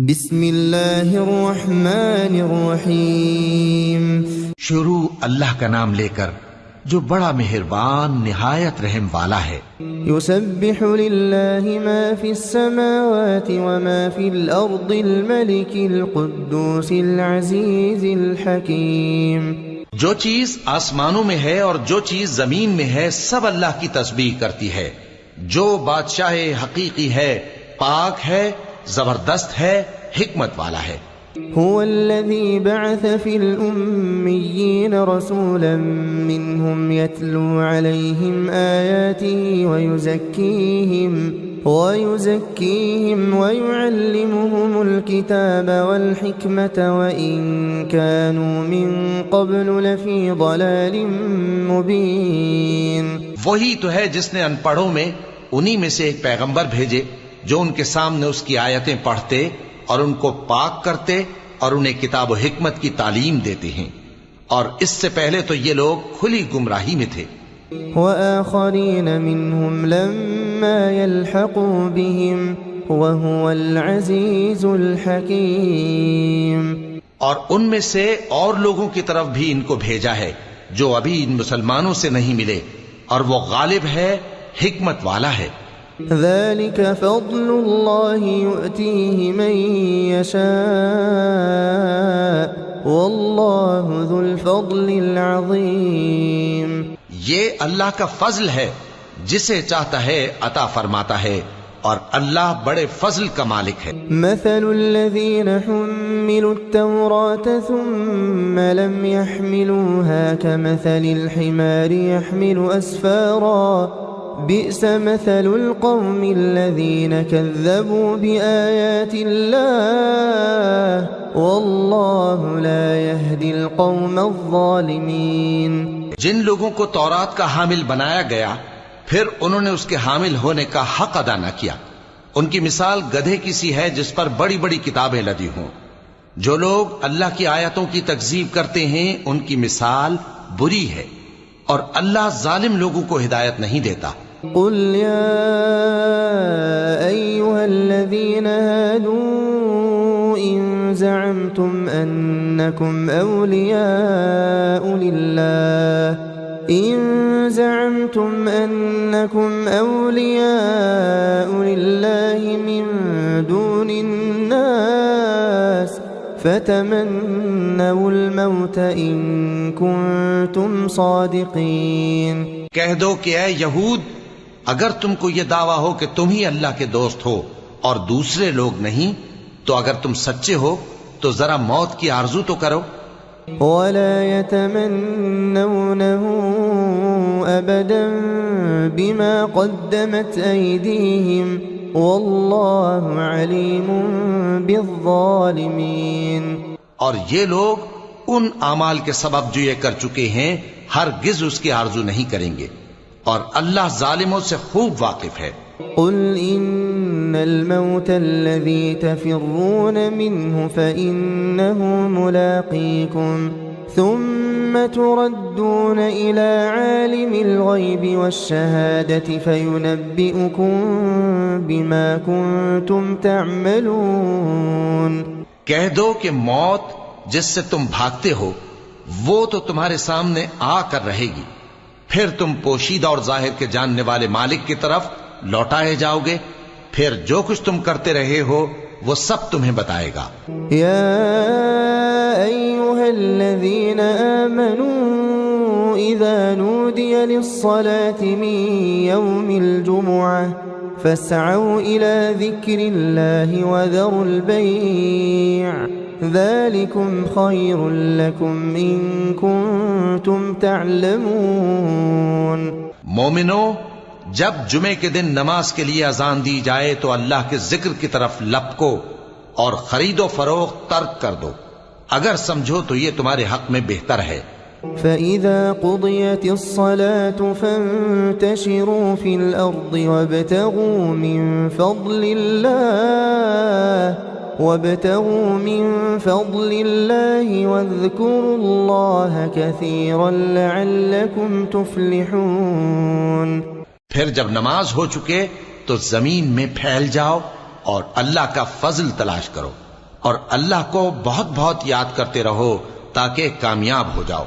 بسم اللہ الرحمن الرحیم۔ شروع اللہ کا نام لے کر جو بڑا مہربان نہایت رحم والا ہے۔ یسبح للہ ما فی السماوات وما فی الارض الملک القدوس العزیز الحکیم۔ جو چیز آسمانوں میں ہے اور جو چیز زمین میں ہے سب اللہ کی تسبیح کرتی ہے۔ جو بادشاہ حقیقی ہے، پاک ہے، زبردست ہے، حکمت والا ہے۔ هو الذي بعث في الأميين رسولا منهم يتلو عليهم آياته ويزكيهم ويعلمهم الكتاب والحكمة وإن كانوا من قبل لفي ضلال مبين۔ وہی تو ہے جس نے ان پڑھوں میں انہی میں سے ایک پیغمبر بھیجے جو ان کے سامنے اس کی آیتیں پڑھتے اور ان کو پاک کرتے اور انہیں کتاب و حکمت کی تعلیم دیتے ہیں، اور اس سے پہلے تو یہ لوگ کھلی گمراہی میں تھے۔ وآخرین منهم لما يلحقوا بهم وهو العزیز الحکیم۔ اور ان میں سے اور لوگوں کی طرف بھی ان کو بھیجا ہے جو ابھی ان مسلمانوں سے نہیں ملے، اور وہ غالب ہے، حکمت والا ہے۔ ذلك فضل اللہ یؤتیہ من یشاء واللہ ذو الفضل العظیم۔ یہ اللہ کا فضل ہے، جسے چاہتا ہے عطا فرماتا ہے، اور اللہ بڑے فضل کا مالک ہے۔ مثل الذین حملوا التوراة ثم لم يحملوها كمثل الحمار يحمل أسفارا بئس مثل القوم الذين كذبوا بآيات الله والله لا يهدي القوم الظالمين۔ جن لوگوں کو تورات کا حامل بنایا گیا پھر انہوں نے اس کے حامل ہونے کا حق ادا نہ کیا، ان کی مثال گدھے کی سی ہے جس پر بڑی بڑی کتابیں لدی ہوں۔ جو لوگ اللہ کی آیتوں کی تکذیب کرتے ہیں ان کی مثال بری ہے، اور اللہ ظالم لوگوں کو ہدایت نہیں دیتا۔ قل يا أيها الذين هادوا إن زعمتم أنكم أولياء لله من دون الناس فتمنوا الموت إن كنتم صادقين۔ کہہ دو کہ اے یہود، اگر تم کو یہ دعویٰ ہو کہ تم ہی اللہ کے دوست ہو اور دوسرے لوگ نہیں، تو اگر تم سچے ہو تو ذرا موت کی آرزو تو کرو۔ وَلَا يَتَمَنَّوْنَهُ أَبَدًا بِمَا قَدَّمَتْ أَيْدِيهِمْ وَاللَّهُ عَلِيمٌ بِالظَّالِمِينَ۔ اور یہ لوگ ان اعمال کے سبب جو یہ کر چکے ہیں ہرگز اس کی آرزو نہیں کریں گے، اور اللہ ظالموں سے خوب واقف ہے۔ قل ان الموت الذي تفرون منه فإنه ملاقيكم ثم تردون إلى عالم الغيب والشهادة فينبئكم بما كنتم تعملون۔ کہہ دو کہ موت جس سے تم بھاگتے ہو وہ تو تمہارے سامنے آ کر رہے گی، پھر تم پوشیدہ اور ظاہر کے جاننے والے مالک کی طرف لوٹائے جاؤ گے، پھر جو کچھ تم کرتے رہے ہو وہ سب تمہیں بتائے گا۔ یا ایھا الذین آمنوا اذا نودی للصلاة من یوم الجمعة فاسعوا الى ذکر اللہ وذروا البیع ذلكم خير لكم إن كنتم تعلمون۔ مومنو، جب جمعے کے دن نماز کے لیے اذان دی جائے تو اللہ کے ذکر کی طرف لپکو اور خرید و فروخت ترک کر دو، اگر سمجھو تو یہ تمہارے حق میں بہتر ہے۔ فَإِذَا قُضِيَتِ الصَّلَاةُ فَانتَشِرُوا فِي الْأَرْضِ وَابْتَغُوا مِن فَضْلِ اللَّهِ وَاذْكُرُوا اللَّهَ كَثِيرًا لَعَلَّكُمْ تُفْلِحُونَ۔ پھر جب نماز ہو چکے تو زمین میں پھیل جاؤ اور اللہ کا فضل تلاش کرو۔ اور اللہ کو بہت بہت یاد کرتے رہو تاکہ کامیاب ہو جاؤ۔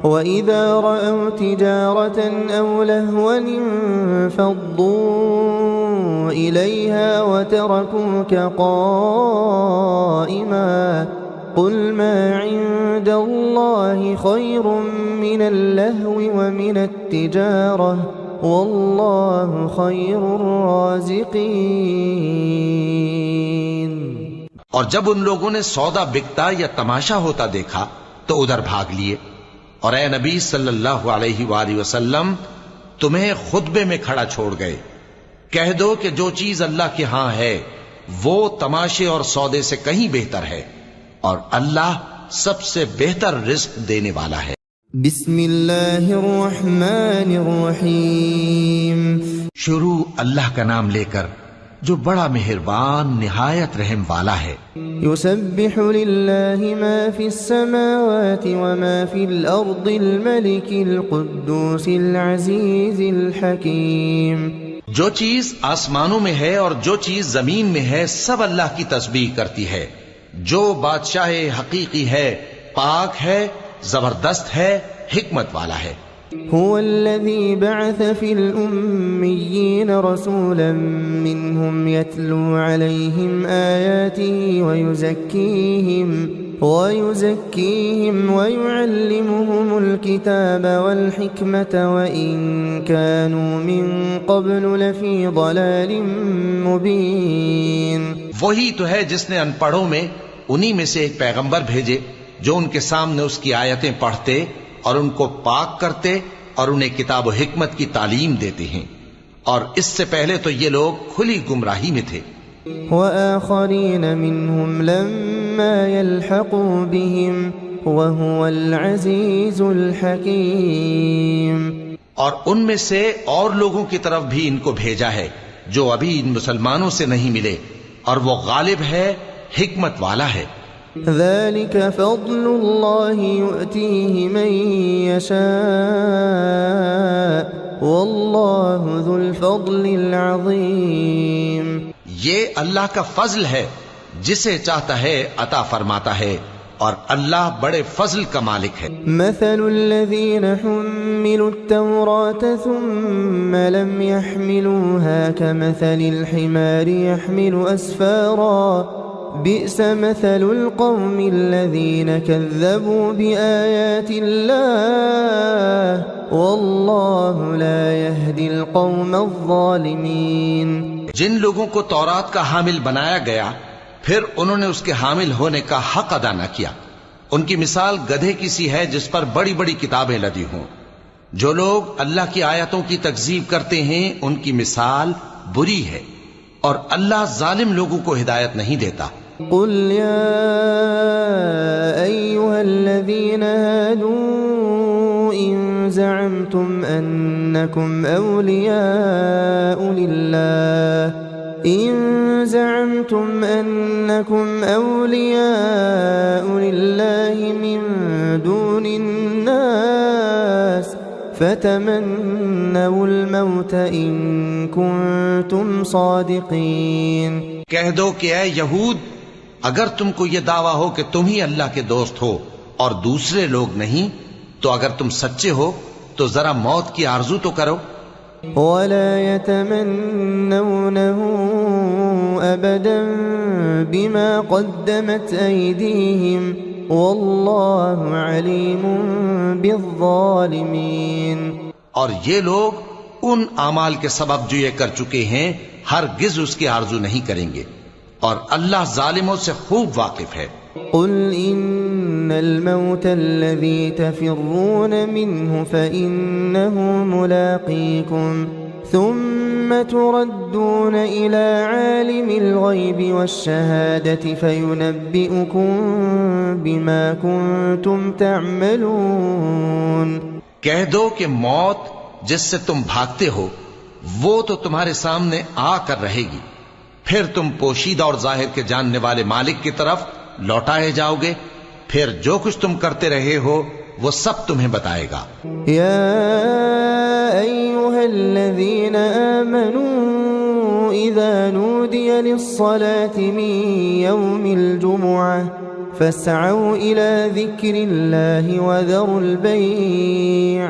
وَإِذَا رَأَوْا تِجَارَةً أَوْ لَهْوًا انفَضُّوا إِلَيْهَا وَتَرَكُوكَ قَائِمًا قُلْ مَا عِندَ اللَّهِ خَيْرٌ مِّنَ اللَّهْوِ وَمِنَ التِّجَارَةِ وَاللَّهُ خَيْرُ الرَّازِقِينَ۔ اور جب ان لوگوں نے سودا بکتا یا تماشا ہوتا دیکھا تو ادھر بھاگ لیے، اور اے نبی صلی اللہ علیہ وآلہ وسلم تمہیں خطبے میں کھڑا چھوڑ گئے، کہہ دو کہ جو چیز اللہ کے ہاں ہے وہ تماشے اور سودے سے کہیں بہتر ہے، اور اللہ سب سے بہتر رزق دینے والا ہے۔ بسم اللہ الرحمن الرحیم۔ شروع اللہ کا نام لے کر جو بڑا مہربان نہایت رحم والا ہے۔ یسبح للہ ما فی السماوات وما فی الارض الملک القدوس العزیز الحکیم۔ جو چیز آسمانوں میں ہے اور جو چیز زمین میں ہے سب اللہ کی تسبیح کرتی ہے، جو بادشاہ حقیقی ہے، پاک ہے، زبردست ہے، حکمت والا ہے۔ هو الذي بعث في الأميين رسولا منهم يتلو عليهم آياته ويزكيهم ويعلمهم الكتاب والحكمة وإن كانوا من قبل لفي ضلال مبين۔ وہی تو ہے جس نے ان پڑھوں میں انہی میں سے ایک پیغمبر بھیجے جو ان کے سامنے اس کی آیتیں پڑھتے اور ان کو پاک کرتے اور انہیں کتاب و حکمت کی تعلیم دیتے ہیں، اور اس سے پہلے تو یہ لوگ کھلی گمراہی میں تھے۔ وآخرین منہم لما يلحقوا بهم وهو العزیز الحکیم۔ اور ان میں سے اور لوگوں کی طرف بھی ان کو بھیجا ہے جو ابھی ان مسلمانوں سے نہیں ملے، اور وہ غالب ہے، حکمت والا ہے۔ ذلك فضل الله يؤتيه من يشاء والله ذو الفضل العظيم۔ یہ اللہ کا فضل ہے، جسے چاہتا ہے عطا فرماتا ہے، اور اللہ بڑے فضل کا مالک ہے۔ مثل الذين حملوا التوراة ثم لم يحملوها كمثل الحمار يحمل أسفارا بئس مثل القوم الذين كذبوا بآيات الله والله لا يهدي القوم الظالمين۔ جن لوگوں کو تورات کا حامل بنایا گیا پھر انہوں نے اس کے حامل ہونے کا حق ادا نہ کیا، ان کی مثال گدھے کی سی ہے جس پر بڑی بڑی کتابیں لدی ہوں۔ جو لوگ اللہ کی آیتوں کی تکذیب کرتے ہیں ان کی مثال بری ہے، اور اللہ ظالم لوگوں کو ہدایت نہیں دیتا۔ قل يا أيها الذين هادوا إن زعمتم أنكم أولياء لله من دون الناس فتمنوا الموت إن كنتم صادقين۔ کہہ دو کہ اے یہود، اگر تم کو یہ دعویٰ ہو کہ تم ہی اللہ کے دوست ہو اور دوسرے لوگ نہیں، تو اگر تم سچے ہو تو ذرا موت کی آرزو تو کرو۔ ولا يتمنونه أبدا بما قدمت أيديهم والله عليم بالظالمين۔ اور یہ لوگ ان اعمال کے سبب جو یہ کر چکے ہیں ہرگز اس کی آرزو نہیں کریں گے، اور اللہ ظالموں سے خوب واقف ہے۔ قل إن الموت الذي تفرون منه فإنه ملاقيكم ثم تردون إلى عالم الغيب والشهادة فينبئكم بما كنتم تعملون۔ کہہ دو کہ موت جس سے تم بھاگتے ہو وہ تو تمہارے سامنے آ کر رہے گی، پھر تم پوشیدہ اور ظاہر کے جاننے والے مالک کی طرف لوٹائے جاؤ گے، پھر جو کچھ تم کرتے رہے ہو وہ سب تمہیں بتائے گا۔ یا ایھا الذین آمنوا إذا نودي للصلاة من يوم الجمعة فاسعوا إلى ذكر الله وذروا البيع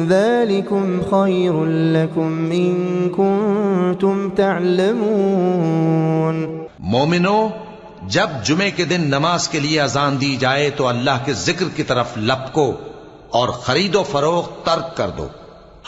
ذلكم خير لكم إن كنتم تعلمون. مومنو، جب جمعے کے دن نماز کے لیے اذان دی جائے تو اللہ کے ذکر کی طرف لپکو اور خرید و فروخت ترک کر دو،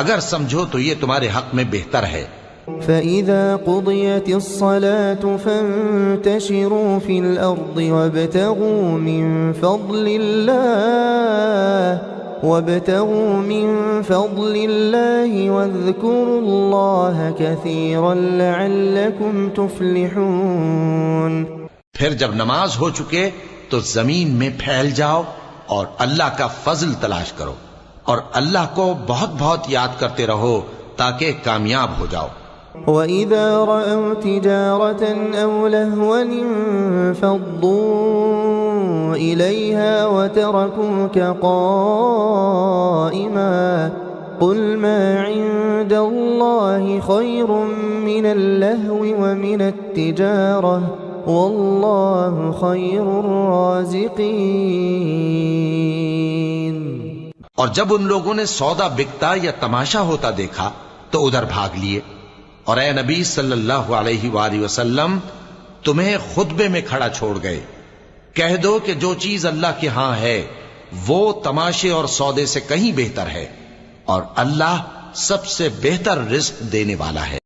اگر سمجھو تو یہ تمہارے حق میں بہتر ہے. فَإِذَا قُضِيَتِ الصَّلَاةُ فَانتَشِرُوا فِي الْأَرْضِ وَابْتَغُوا مِن فَضْلِ اللَّهِ وَاذْكُرُوا اللَّهَ كَثِيرًا لَعَلَّكُمْ تُفْلِحُونَ. پھر جب نماز ہو چکے تو زمین میں پھیل جاؤ اور اللہ کا فضل تلاش کرو اور اللہ کو بہت بہت یاد کرتے رہو تاکہ کامیاب ہو جاؤ. وَإِذَا رَأَوْا تِجَارَةً أَوْ لَهْوًا انفَضُّوا إِلَيْهَا وَتَرَكُوكَ قَائِمًا قُلْ مَا عِندَ اللَّهِ خَيْرٌ مِّنَ اللَّهْوِ وَمِنَ التِّجَارَةِ وَاللَّهُ خَيْرُ الرَّازِقِينَ. اور جب ان لوگوں نے سودا بکتا یا تماشا ہوتا دیکھا تو ادھر بھاگ لیے. اور اے نبی صلی اللہ علیہ وآلہ وسلم، تمہیں خطبے میں کھڑا چھوڑ گئے. کہہ دو کہ جو چیز اللہ کے ہاں ہے وہ تماشے اور سودے سے کہیں بہتر ہے، اور اللہ سب سے بہتر رزق دینے والا ہے.